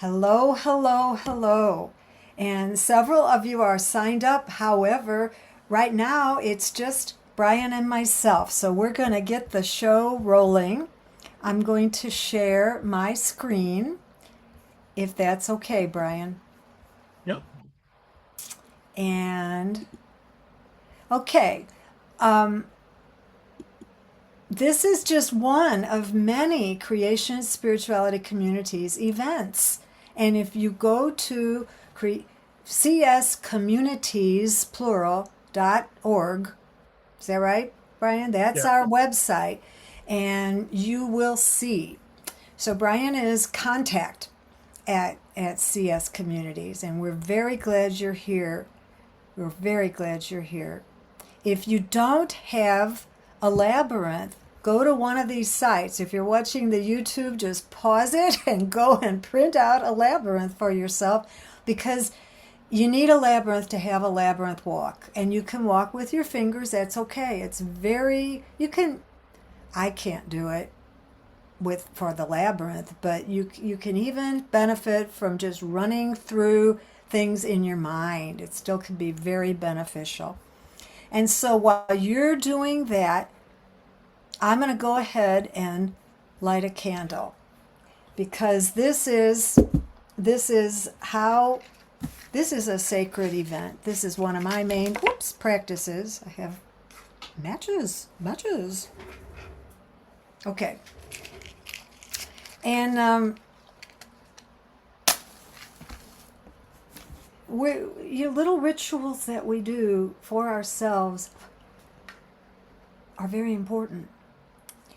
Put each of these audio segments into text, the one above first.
Hello, hello, hello. And several of you are signed up. However, right now it's just Brian and myself. So we're going to get the show rolling. I'm going to share my screen, if that's okay, Brian. Yep. And okay, um, this is just one of many Creation Spirituality Communities events. And if you go to cscommunities, plural.org, is that right, Brian? That's Yeah. our website. And you will see. So Brian is contact at CS Communities, and we're very glad you're here. We're very glad you're here. If you don't have a labyrinth, go to one of these sites. If you're watching the YouTube, just pause it and go and print out a labyrinth for yourself, because you need a labyrinth to have a labyrinth walk. And you can walk with your fingers, that's okay. It's very, you can, I can't do it with for the labyrinth, but you can even benefit from just running through things in your mind. It still can be very beneficial. And so while you're doing that, I'm going to go ahead and light a candle, because this is a sacred event. This is one of my main practices. I have matches. Okay. And little rituals that we do for ourselves are very important.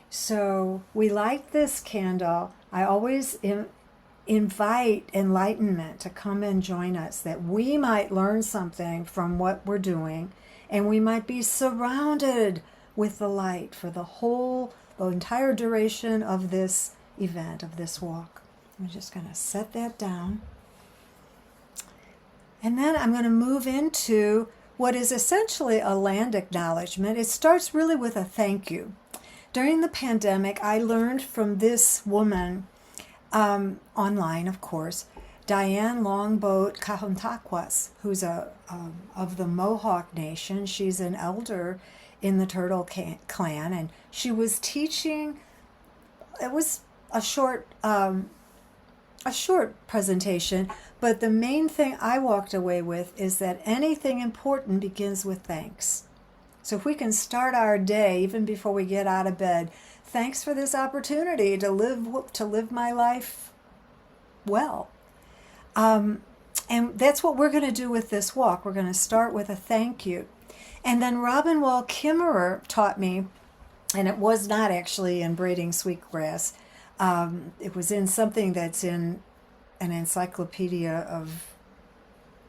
So we light this candle. I always invite enlightenment to come and join us, that we might learn something from what we're doing, and we might be surrounded with the light for the entire duration of this event, of this walk. I'm just going to set that down. And then I'm going to move into what is essentially a land acknowledgement. It starts really with a thank you. During the pandemic, I learned from this woman, online, of course, Diane Longboat Kahuntakwas, who's of the Mohawk Nation. She's an elder in the Turtle Clan, and she was teaching. It was a short presentation, but the main thing I walked away with is that anything important begins with thanks. So if we can start our day even before we get out of bed, thanks for this opportunity to live my life well. And that's what we're going to do with this walk. We're going to start with a thank you. And then Robin Wall Kimmerer taught me, and it was not actually in Braiding Sweetgrass. It was in something that's in an encyclopedia of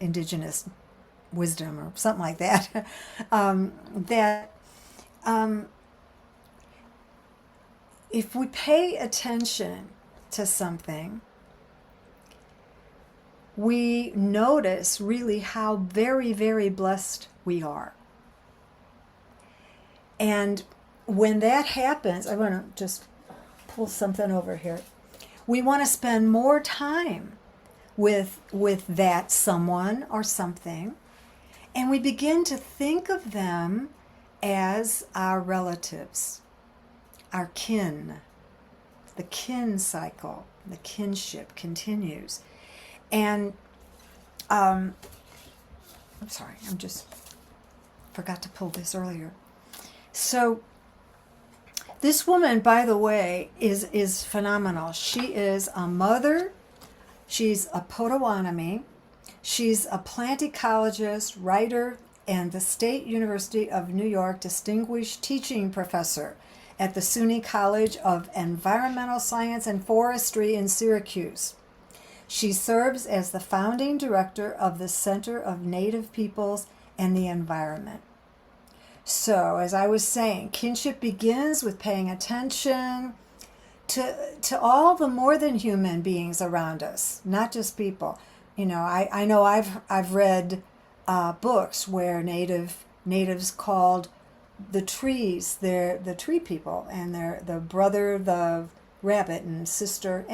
indigenous wisdom or something like that. that if we pay attention to something, we notice really how very, very blessed we are. And when that happens, I want to just pull something over here. We want to spend more time with that someone or something, and we begin to think of them as our relatives, our kin. The kin cycle, the kinship continues. And I'm sorry, I'm just forgot to pull this earlier. So this woman, by the way, is phenomenal. She is a mother. She's a Potawatomi. She's a plant ecologist, writer, and the State University of New York Distinguished Teaching Professor at the SUNY College of Environmental Science and Forestry in Syracuse. She serves as the founding director of the Center of Native Peoples and the Environment. So, as I was saying, kinship begins with paying attention to all the more than human beings around us, not just people. You know, I know I've read books where natives called the trees the tree people, and they're the brother, the rabbit and sister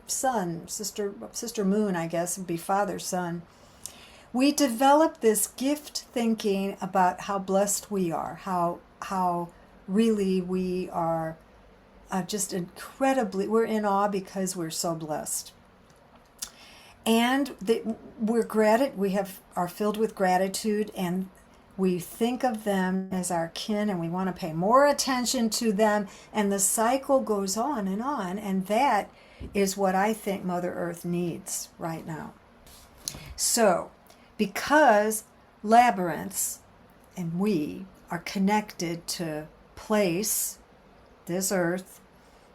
sun, sister moon, I guess would be father sun. We develop this gift thinking about how blessed we are, how really we are just incredibly, we're in awe because we're so blessed. And we are filled with gratitude, and we think of them as our kin, and we want to pay more attention to them, and the cycle goes on, and that is what I think Mother Earth needs right now. So, because labyrinths and we are connected to place, this earth,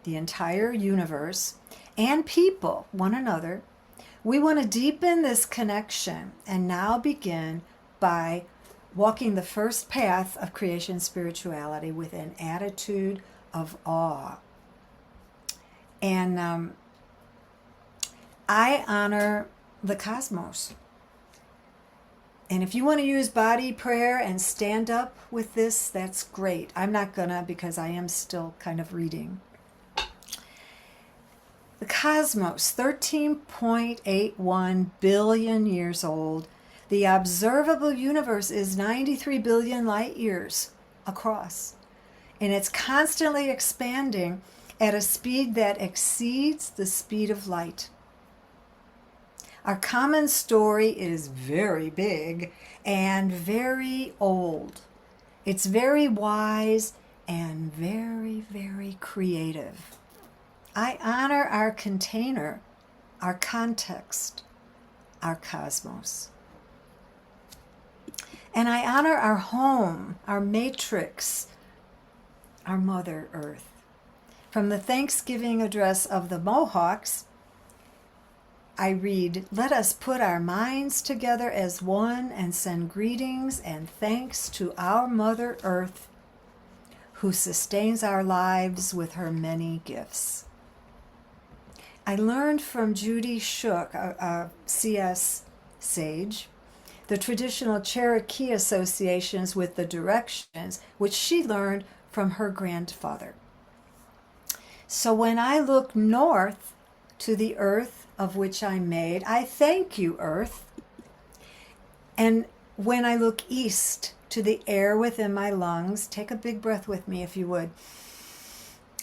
the entire universe, and people, one another, we want to deepen this connection and now begin by walking the first path of creation spirituality with an attitude of awe. And I honor the cosmos. And if you want to use body prayer and stand up with this, that's great. I'm not gonna, because I am still kind of reading. The cosmos, 13.81 billion years old. The observable universe is 93 billion light years across. And it's constantly expanding at a speed that exceeds the speed of light. Our common story is very big and very old. It's very wise and very, very creative. I honor our container, our context, our cosmos. And I honor our home, our matrix, our Mother Earth. From the Thanksgiving address of the Mohawks, I read, "Let us put our minds together as one and send greetings and thanks to our Mother Earth, who sustains our lives with her many gifts." I learned from Judy Shook, a CS sage, the traditional Cherokee associations with the directions, which she learned from her grandfather. So when I look north to the earth of which I'm made, I thank you, Earth. And when I look east to the air within my lungs, take a big breath with me if you would.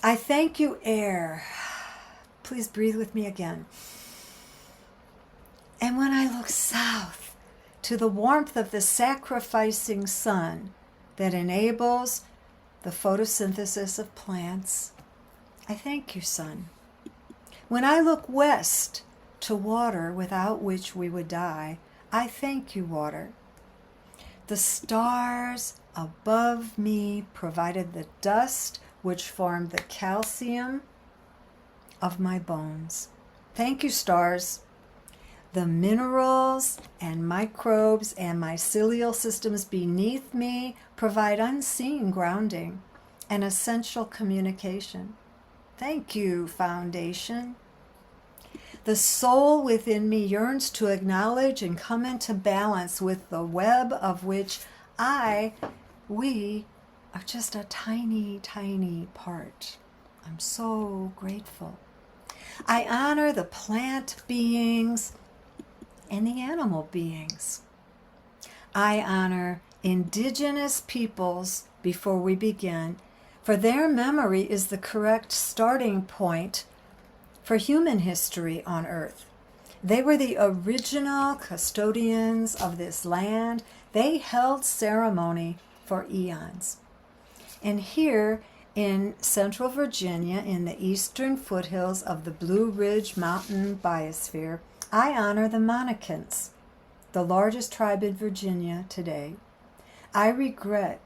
I thank you, air. Please breathe with me again. And when I look south to the warmth of the sacrificing sun that enables the photosynthesis of plants, I thank you, sun. When I look west to water without which we would die, I thank you, water. The stars above me provided the dust which formed the calcium of my bones. Thank you, stars. The minerals and microbes and mycelial systems beneath me provide unseen grounding and essential communication. Thank you, foundation. The soul within me yearns to acknowledge and come into balance with the web of which we are just a tiny, tiny part. I'm so grateful. I honor the plant beings and the animal beings. I honor indigenous peoples before we begin, for their memory is the correct starting point for human history on Earth. They were the original custodians of this land. They held ceremony for eons. And here in Central Virginia, in the eastern foothills of the Blue Ridge Mountain Biosphere, I honor the Monacans, the largest tribe in Virginia today. I regret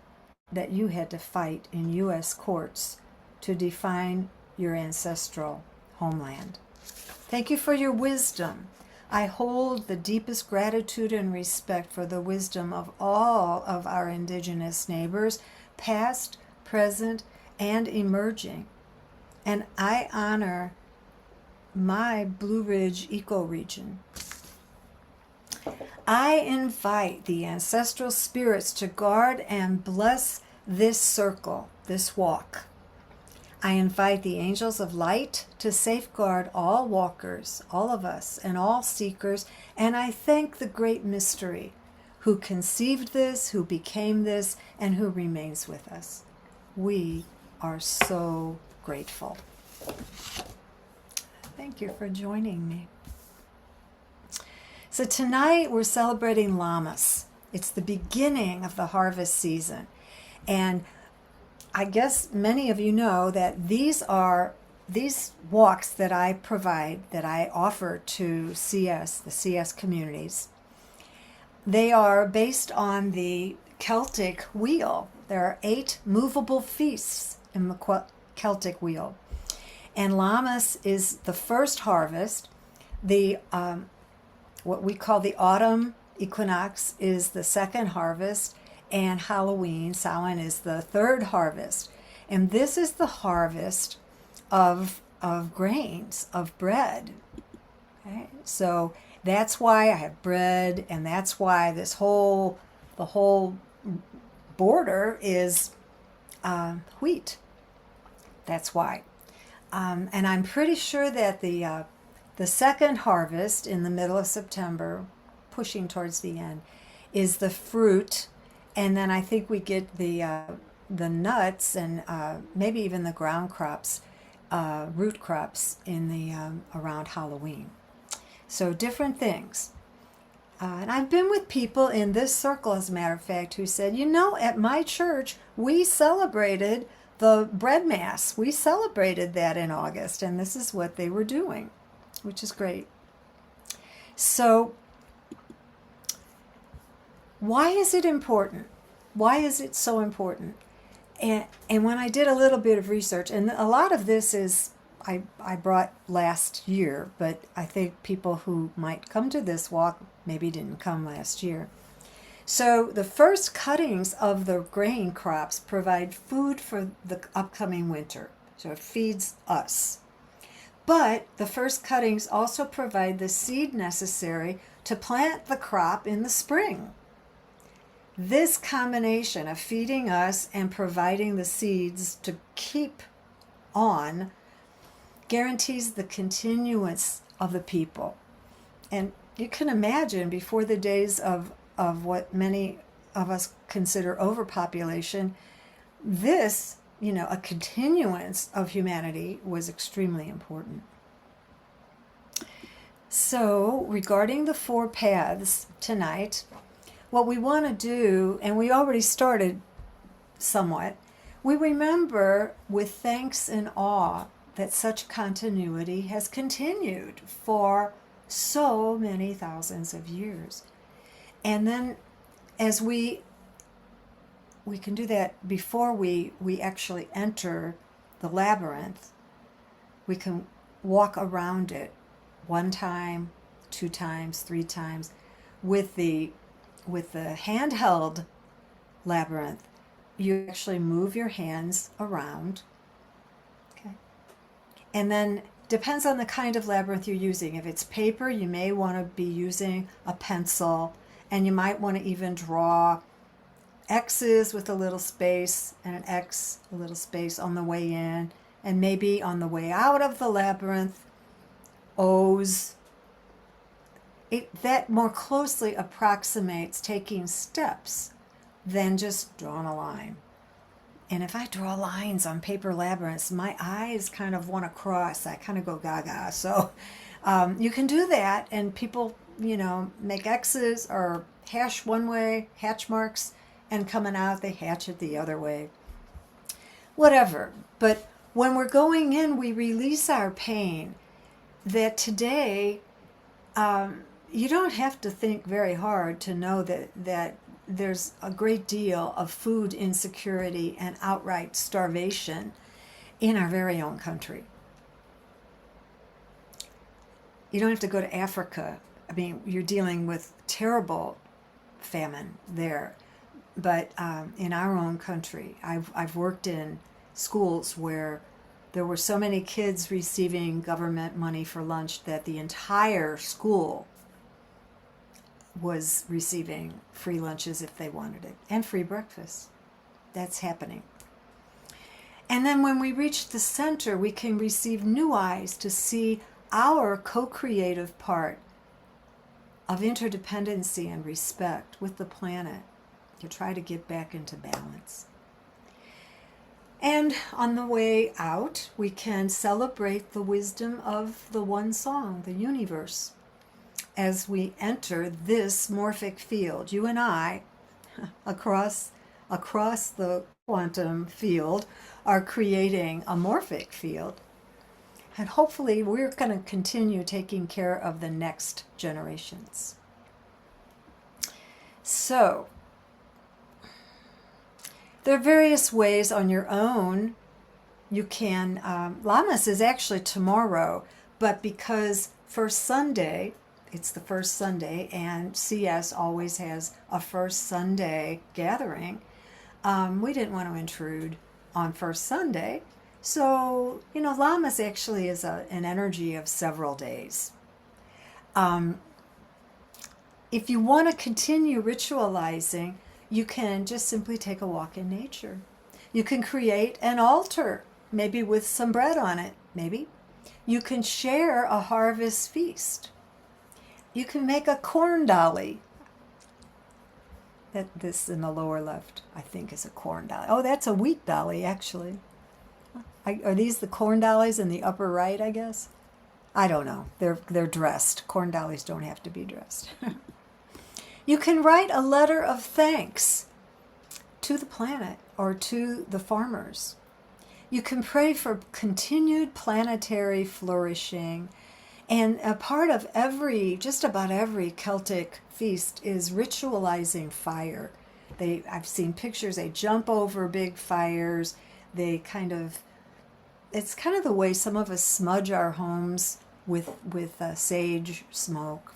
that you had to fight in U.S. courts to define your ancestral homeland. Thank you for your wisdom. I hold the deepest gratitude and respect for the wisdom of all of our indigenous neighbors, past, present, and emerging. And I honor my Blue Ridge ecoregion. I invite the ancestral spirits to guard and bless this circle, this walk. I invite the angels of light to safeguard all walkers, all of us, and all seekers, and I thank the great mystery who conceived this, who became this, and who remains with us. We are so grateful. Thank you for joining me. So tonight we're celebrating Lammas. It's the beginning of the harvest season. And I guess many of you know that these walks that I provide, that I offer to CS, the CS communities, they are based on the Celtic wheel. There are 8 movable feasts in the Celtic wheel. And Lammas is the first harvest. The what we call the autumn equinox is the second harvest, and Halloween, Samhain, is the third harvest. And this is the harvest of grains, of bread. Okay? So that's why I have bread, and that's why the whole border is wheat. That's why. And I'm pretty sure that the second harvest in the middle of September, pushing towards the end, is the fruit, and then I think we get the nuts and maybe even the ground crops, root crops in the around Halloween. So different things. And I've been with people in this circle, as a matter of fact, who said, at my church, we celebrated the bread mass. We celebrated that in August, and this is what they were doing, which is great. So why is it important? Why is it so important? And when I did a little bit of research, and a lot of this is I brought last year, but I think people who might come to this walk maybe didn't come last year. So the first cuttings of the grain crops provide food for the upcoming winter. So it feeds us. But the first cuttings also provide the seed necessary to plant the crop in the spring. This combination of feeding us and providing the seeds to keep on guarantees the continuance of the people. And you can imagine, before the days of what many of us consider overpopulation, this, a continuance of humanity was extremely important. So, regarding the 4 paths tonight, what we want to do, and we already started somewhat, we remember with thanks and awe that such continuity has continued for so many thousands of years. And then as we can do that before we actually enter the labyrinth, we can walk around it 1 time, 2 times, 3 times. With the handheld labyrinth, you actually move your hands around. Okay. And then depends on the kind of labyrinth you're using. If it's paper, you may want to be using a pencil, and you might want to even draw X's with a little space and an X, a little space on the way in, and maybe on the way out of the labyrinth, O's. That more closely approximates taking steps than just drawing a line. And if I draw lines on paper labyrinths, my eyes kind of want to cross. I kind of go gaga. So you can do that, and people, make X's or hash one way, hatch marks, and coming out, they hatch it the other way. Whatever. But when we're going in, we release our pain. That today, you don't have to think very hard to know that there's a great deal of food insecurity and outright starvation in our very own country. You don't have to go to Africa. I mean, you're dealing with terrible famine there. But in our own country, I've worked in schools where there were so many kids receiving government money for lunch that the entire school was receiving free lunches if they wanted it, and free breakfast. That's happening. And then when we reach the center, we can receive new eyes to see our co-creative part of interdependency and respect with the planet to try to get back into balance. And on the way out, we can celebrate the wisdom of the one song, the universe, as we enter this morphic field. You and I, across the quantum field, are creating a morphic field. And hopefully we're going to continue taking care of the next generations. So, there are various ways on your own you can, Lammas is actually tomorrow, but because first Sunday, it's the first Sunday, and CS always has a first Sunday gathering, we didn't want to intrude on first Sunday. So, Lammas actually is an energy of several days. If you want to continue ritualizing, you can just simply take a walk in nature. You can create an altar, maybe with some bread on it, maybe. You can share a harvest feast. You can make a corn dolly. This in the lower left, I think, is a corn dolly. Oh, that's a wheat dolly, actually. Are these the corn dollies in the upper right, I guess? I don't know. They're dressed. Corn dollies don't have to be dressed. You can write a letter of thanks to the planet or to the farmers. You can pray for continued planetary flourishing. And a part of just about every Celtic feast is ritualizing fire. I've seen pictures, they jump over big fires. It's kind of the way some of us smudge our homes with sage smoke.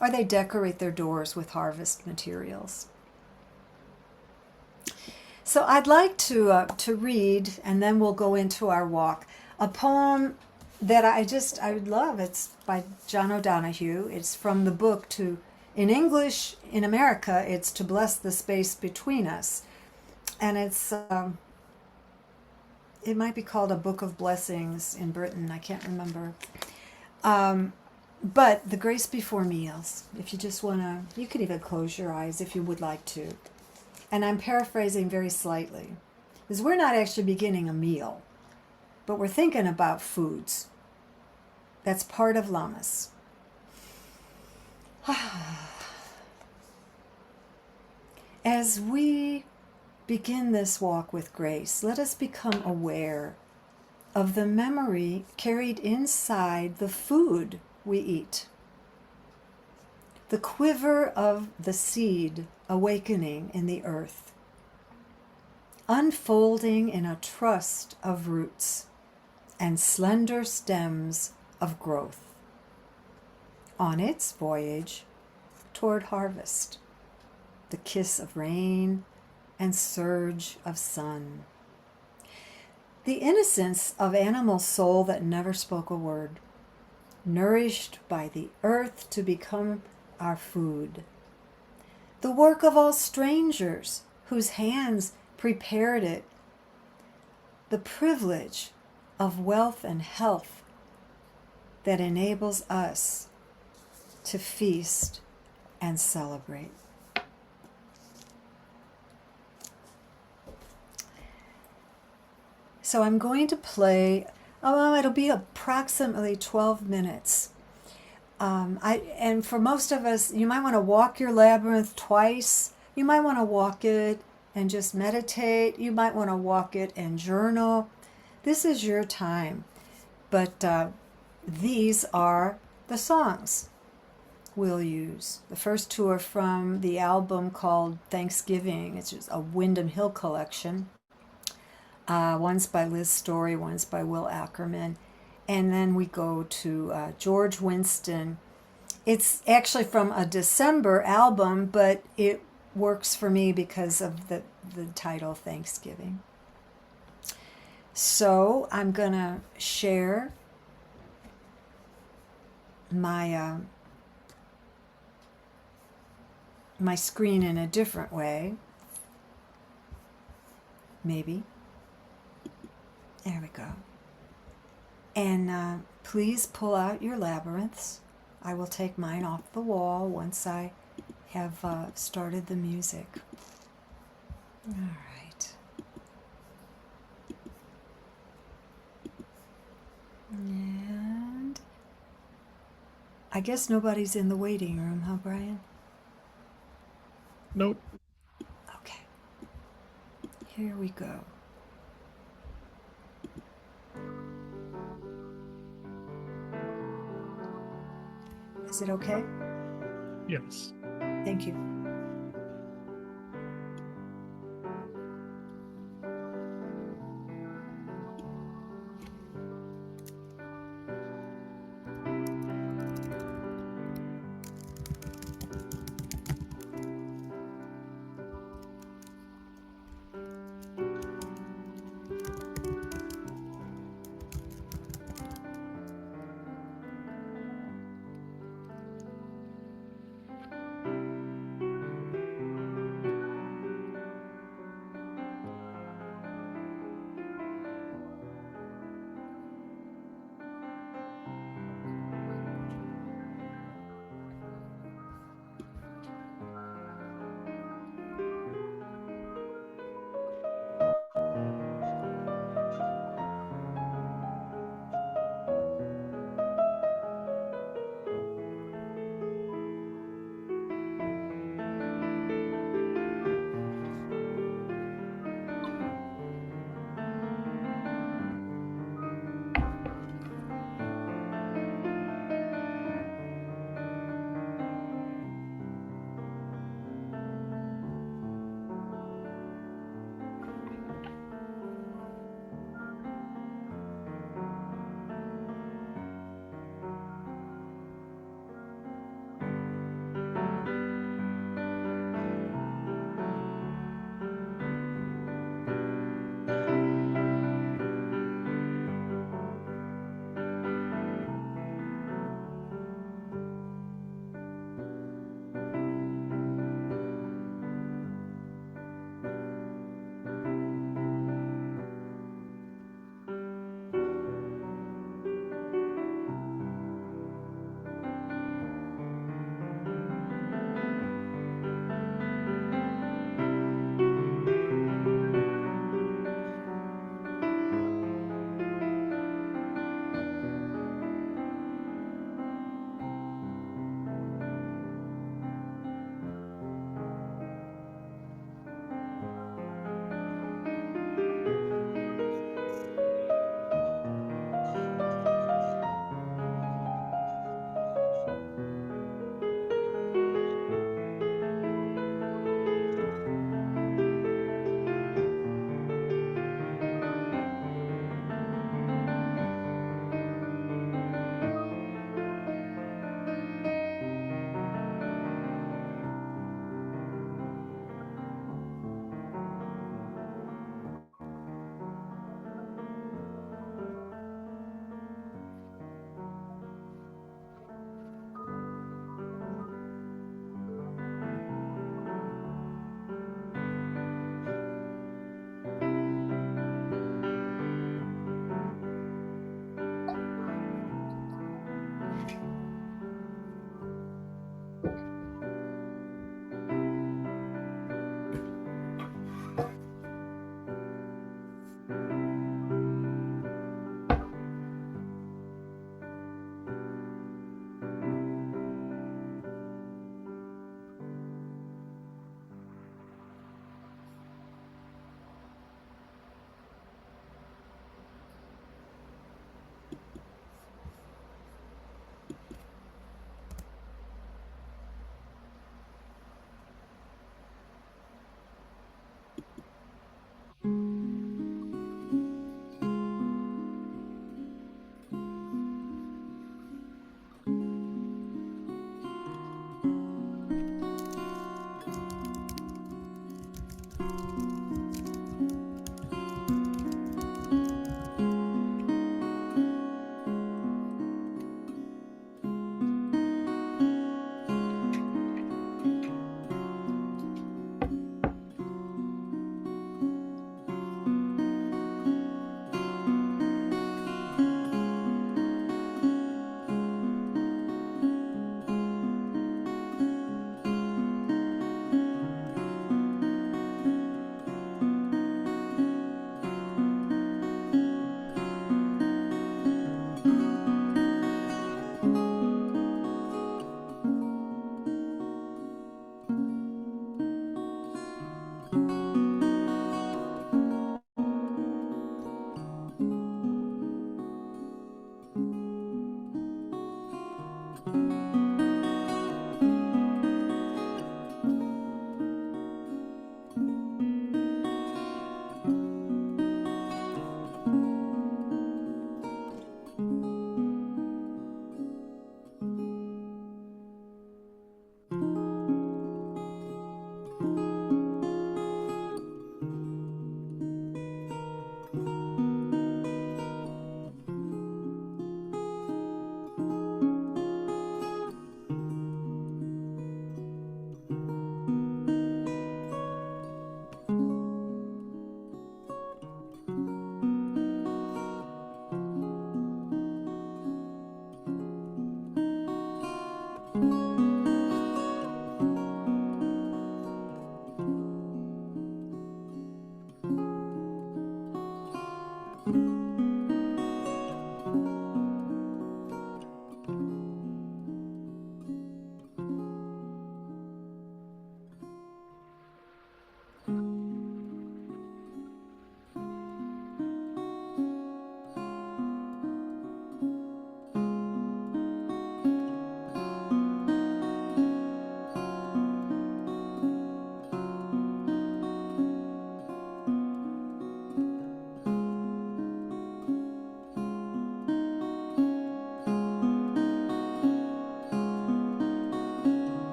Or they decorate their doors with harvest materials. So I'd like to read, and then we'll go into our walk, a poem that I would love. It's by John O'Donohue. It's from the book in English, in America, it's To Bless the Space Between Us. And it might be called A Book of Blessings in Britain. I can't remember. But the grace before meals, if you just want to, you could even close your eyes if you would like to. And I'm paraphrasing very slightly, because we're not actually beginning a meal, but we're thinking about foods. That's part of Lammas. As we begin this walk with grace, let us become aware of the memory carried inside the food we eat. The quiver of the seed awakening in the earth, unfolding in a trust of roots and slender stems of growth, on its voyage toward harvest, the kiss of rain and surge of sun. The innocence of animal soul that never spoke a word, nourished by the earth to become our food. The work of all strangers whose hands prepared it. The privilege of wealth and health that enables us to feast and celebrate. So I'm going to play, it'll be approximately 12 minutes. And for most of us, you might want to walk your labyrinth twice. You might want to walk it and just meditate. You might want to walk it and journal. This is your time. But these are the songs we'll use. The first two are from the album called Thanksgiving. It's just a Windham Hill collection. One's by Liz Story, one's by Will Ackerman. And then we go to George Winston. It's actually from a December album, but it works for me because of the title, Thanksgiving. So I'm going to share my my screen in a different way, maybe. There we go. And please pull out your labyrinths. I will take mine off the wall once I have started the music. All right. And I guess nobody's in the waiting room, huh, Brian? Nope. Okay. Here we go. Is it okay? Yes. Thank you.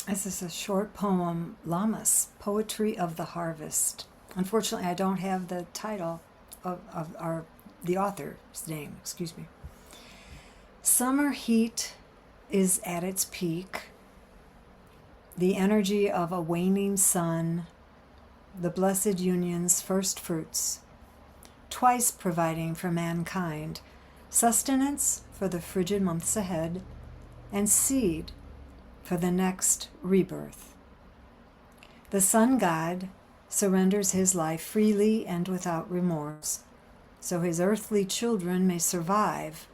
This is a short poem, Lammas, Poetry of the Harvest. Unfortunately, I don't have the title of the author's name, excuse me. Summer heat is at its peak, the energy of a waning sun, the blessed union's first fruits, twice providing for mankind, sustenance for the frigid months ahead, and seed for the next rebirth. The sun god surrenders his life freely and without remorse, so his earthly children may survive,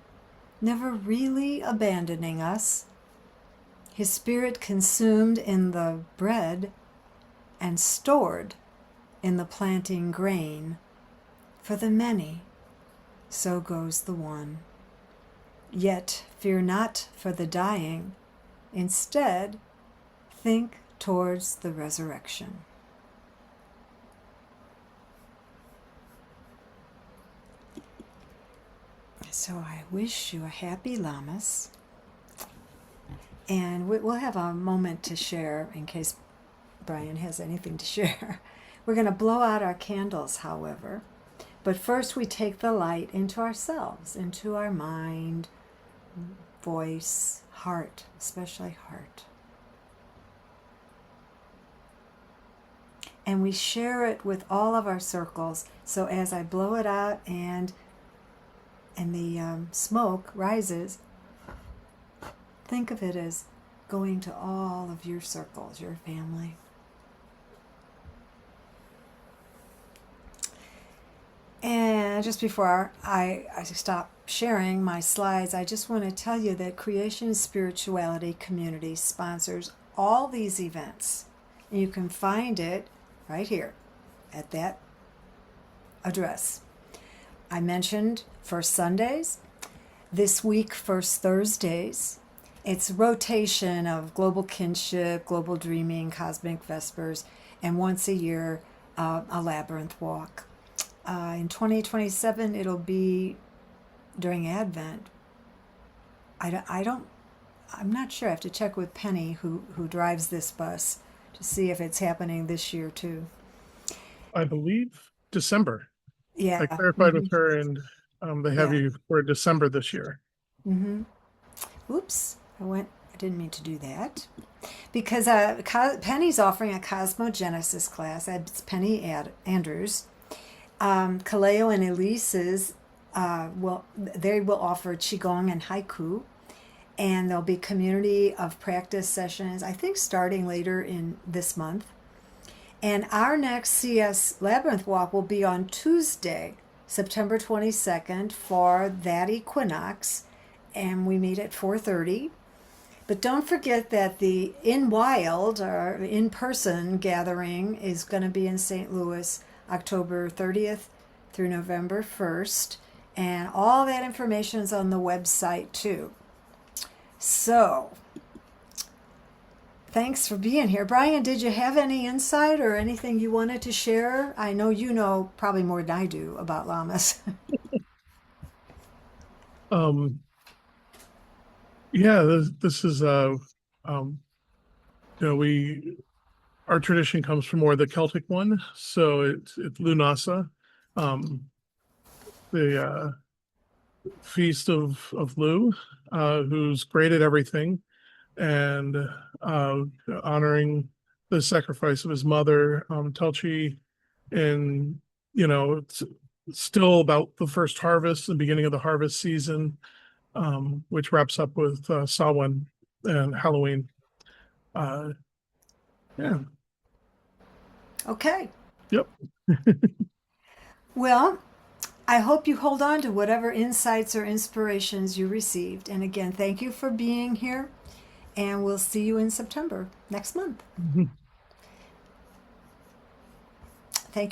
never really abandoning us, his spirit consumed in the bread and stored in the planting grain. For the many, so goes the one. Yet fear not for the dying, instead think towards the resurrection. So I wish you a happy Lammas, and we'll have a moment to share in case Brian has anything to share. We're going to blow out our candles, however, but first we take the light into ourselves, into our mind, voice, heart, especially heart. And we share it with all of our circles. So as I blow it out and the smoke rises, think of it as going to all of your circles, your family. And just before I stop sharing my slides, I just want to tell you that Creation Spirituality Community sponsors all these events. And you can find it right here at that address. I mentioned First Sundays, this week First Thursdays. It's rotation of Global Kinship, Global Dreaming, Cosmic Vespers, and once a year a Labyrinth walk. In 2027 it'll be during Advent. I'm not sure. I have to check with Penny who drives this bus to see if it's happening this year too. I believe December. Yeah. I clarified with her, and they have Yeah. you for December this year. Oops, I didn't mean to do that. Because Penny's offering a Cosmogenesis class. It's Penny Andrews. Kaleo and Elise's they will offer Qigong and Haiku. And there'll be community of practice sessions, I think starting later in this month. And our next CS Labyrinth walk will be on Tuesday, September 22nd for that equinox. And we meet at 4:30. But don't forget that the In Wild, or in-person gathering, is going to be in St. Louis, October 30th through November 1st. And all that information is on the website too. So, thanks for being here. Brian, did you have any insight or anything you wanted to share? I know you know probably more than I do about llamas. Yeah, this is our tradition comes from more the Celtic one, so it's Lunasa, the feast of Lu, who's great at everything, and honoring the sacrifice of his mother, Telchi, and it's still about the first harvest, the beginning of the harvest season, which wraps up with Samhain and Halloween. Yeah. Okay. Yep. Well, I hope you hold on to whatever insights or inspirations you received. And again, thank you for being here. And we'll see you in September next month.